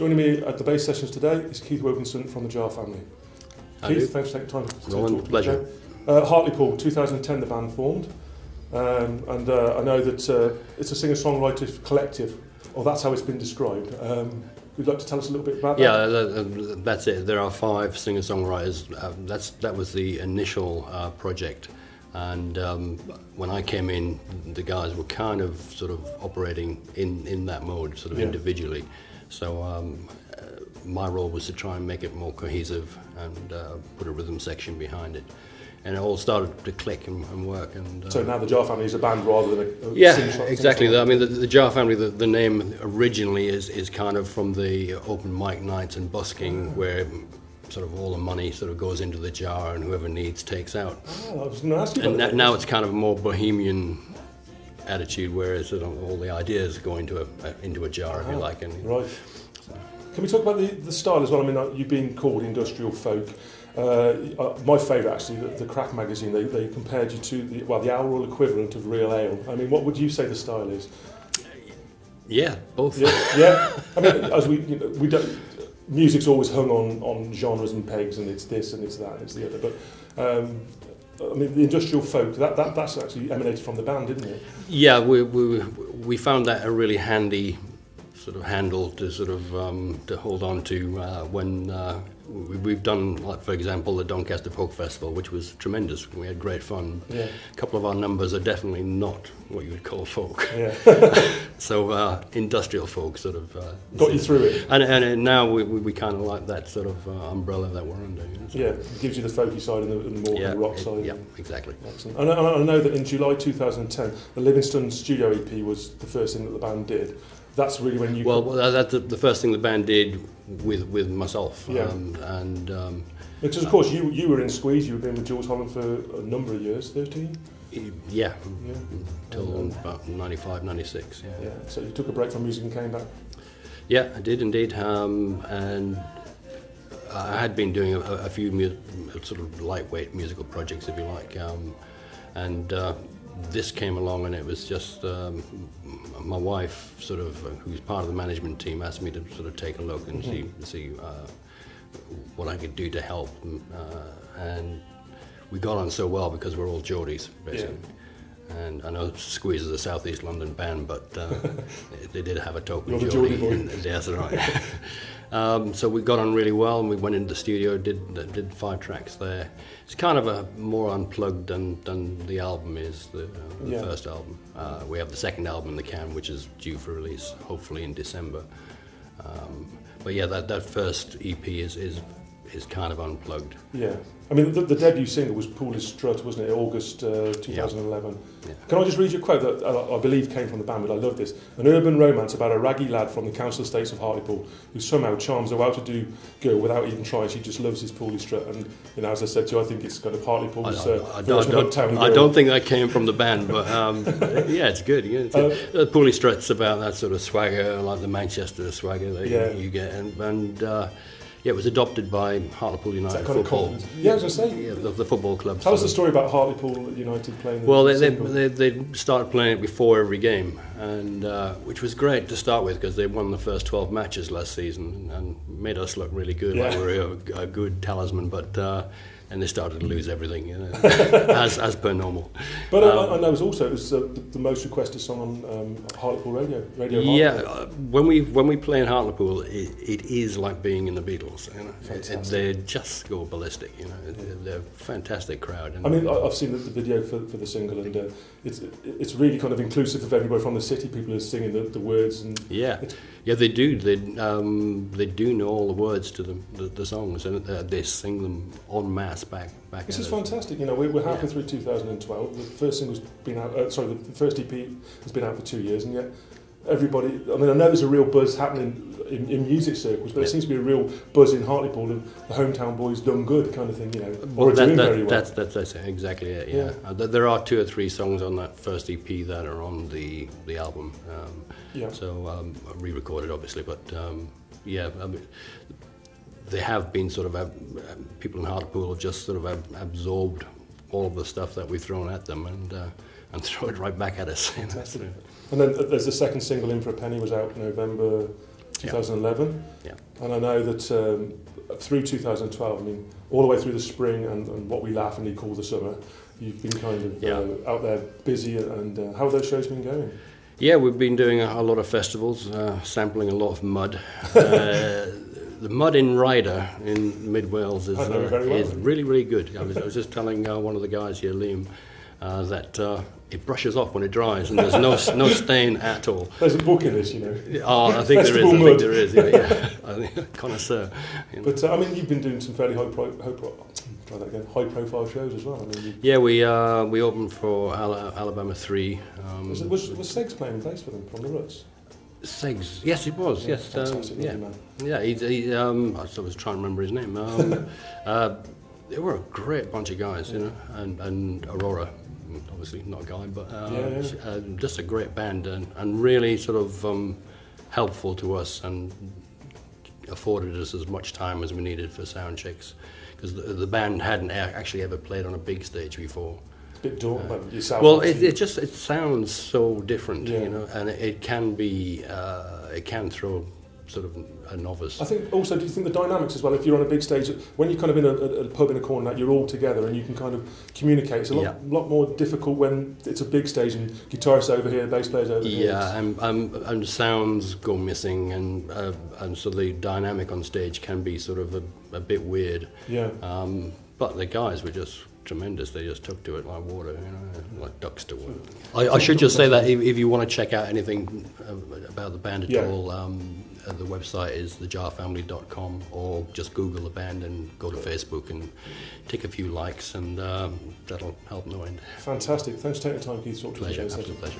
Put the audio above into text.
Joining me at the bass sessions today is Keith Wilkinson from the Jar family. Keith, thanks for taking time to talk to me. Pleasure. Hartlepool, 2010 the band formed, and I know that it's a singer-songwriter collective, or that's how it's been described. Would you like to tell us a little bit about that? Yeah, that's it. There are 5 singer-songwriters. That was the initial project. And when I came in, the guys were kind of sort of operating in that mode, sort of individually. So my role was to try and make it more cohesive and put a rhythm section behind it. And it all started to click and work. And so now the Jar family is a band rather than a exactly. I mean, the Jar family, the name originally is kind of from the open mic nights and busking, where sort of all the money sort of goes into the jar and whoever needs takes out. I was going to ask you about and now it's kind of a more bohemian attitude, where sort of all the ideas go into a jar, if you like. And, right. So. Can we talk about the style as well? I mean, you've been called industrial folk. My favourite, actually, the Craft magazine, they compared you to the Owl equivalent of real ale. I mean, what would you say the style is? Yeah, both. Yeah. I mean, as we don't. Music's always hung on genres and pegs, and it's this and it's that and it's the other. But I mean, the industrial folk, that's actually emanated from the band, didn't it? Yeah, we found that a really handy sort of handle to sort of to hold on to when we've done, like, for example, the Doncaster Folk Festival, which was tremendous. We had great fun. Yeah. A couple of our numbers are definitely not what you would call folk. Yeah. So industrial folk sort of got you through it. And now we kind of like that sort of umbrella that we're under. You know, so. Yeah, it gives you the folky side and the more rock side. Yeah, exactly. Excellent. And I know that in July 2010, the Livingston studio EP was the first thing that the band did. That's really when you... Well, that's the first thing the band did with myself. Yeah. Because, of course, you were in Squeeze, you were been with Jules Holland for a number of years, 13? Yeah. Till about 95, 96, yeah. So you took a break from music and came back? Yeah, I did indeed. And I had been doing a few sort of lightweight musical projects, if you like. This came along, and it was just my wife, sort of, who's part of the management team, asked me to sort of take a look and see what I could do to help. And we got on so well because we're all Geordies, basically. Yeah. And I know Squeeze is a South East London band, but they did have a token Geordie. Yeah, that's right. So we got on really well, and we went into the studio, did 5 tracks there. It's kind of a more unplugged than the album is, the first album. We have the second album in the can, which is due for release, hopefully in December. But yeah, that first EP is kind of unplugged. Yeah. I mean, the debut single was Poolish Strut, wasn't it? August 2011. Yeah. Can I just read you a quote that I believe came from the band, but I love this. An urban romance about a raggy lad from the council estates of Hartlepool who somehow charms a well-to-do girl without even trying. She just loves his Poolish Strut. And, you know, as I said to you, I think it's kind of Hartlepool's version of Uptown Girl. I don't think that came from the band, but yeah, it's good. Yeah, Poolish Strut's about that sort of swagger, like the Manchester swagger that you get. Yeah, it was adopted by Hartlepool United Football. Yeah, I was going to say. Yeah, the football club. Tell us the story about Hartlepool United playing. Well, they started playing it before every game, and which was great to start with because they won the first 12 matches last season and made us look really good, like we were a good talisman. But and they started to lose everything, you know, as per normal. But I know it was the most requested song on Hartlepool Radio Hartlepool. Yeah, when we play in Hartlepool, it is like being in the Beatles. You know, they just go ballistic. You know, they're a fantastic crowd. And I mean, I've seen the video for the single, and it's really kind of inclusive of everybody from the city. People are singing the words, and they do. They do know all the words to the songs, and they sing them en masse back. This is fantastic. You know, we're halfway through 2012. The first single's been out. The first EP has been out for 2 years, and yet everybody. I mean, I know there's a real buzz happening in music circles, but there seems to be a real buzz in Hartlepool of the hometown boys done good kind of thing. You know, doing very well. That's exactly it. Yeah. There are 2 or 3 songs on that first EP that are on the album. So re-recorded, obviously, but I mean, they have been sort of people in Hartlepool have just sort of absorbed all of the stuff that we've thrown at them and throw it right back at us. Fantastic. And then there's the second single, In for a Penny, was out November 2011. Yeah. And I know that through 2012, I mean, all the way through the spring and what we laughingly call the summer, you've been kind of out there busy. And how have those shows been going? Yeah, we've been doing a lot of festivals, sampling a lot of mud. The mud in Ryder in Mid Wales is really, really good. I was just telling one of the guys here, Liam, that it brushes off when it dries and there's no stain at all. There's a book in this, you know. Oh, I think there is. I think there is. Yeah. I think connoisseur. You know. But I mean, you've been doing some fairly high profile shows as well. I mean, yeah, we opened for Alabama 3. Was Segs playing bass for them from the Ruts? Segs, yes, it was. Yeah, yes, fantastic, man. Yeah. He I was trying to remember his name. They were a great bunch of guys, you know, and Aurora, obviously not a guy, but just a great band and really sort of helpful to us and afforded us as much time as we needed for sound checks, because the band hadn't actually ever played on a big stage before. Bit daunting, but yourself. Well, it sounds so different, you know, and it can be it can throw sort of a novice. I think also, do you think the dynamics as well? If you're on a big stage, when you're kind of in a pub in a corner, that you're all together and you can kind of communicate. It's a lot more difficult when it's a big stage and guitarists over here, bass players over here. Yeah, and sounds go missing, and so the dynamic on stage can be sort of a bit weird. Yeah. But the guys were just tremendous. They just took to it like water, you know, like ducks to water. I should just say that if you want to check out anything about the band at all, the website is thejarfamily.com, or just Google the band and go to Facebook and take a few likes, and that'll help no end. Fantastic. Thanks for taking the time, Keith, to talk to us. Pleasure, absolute pleasure.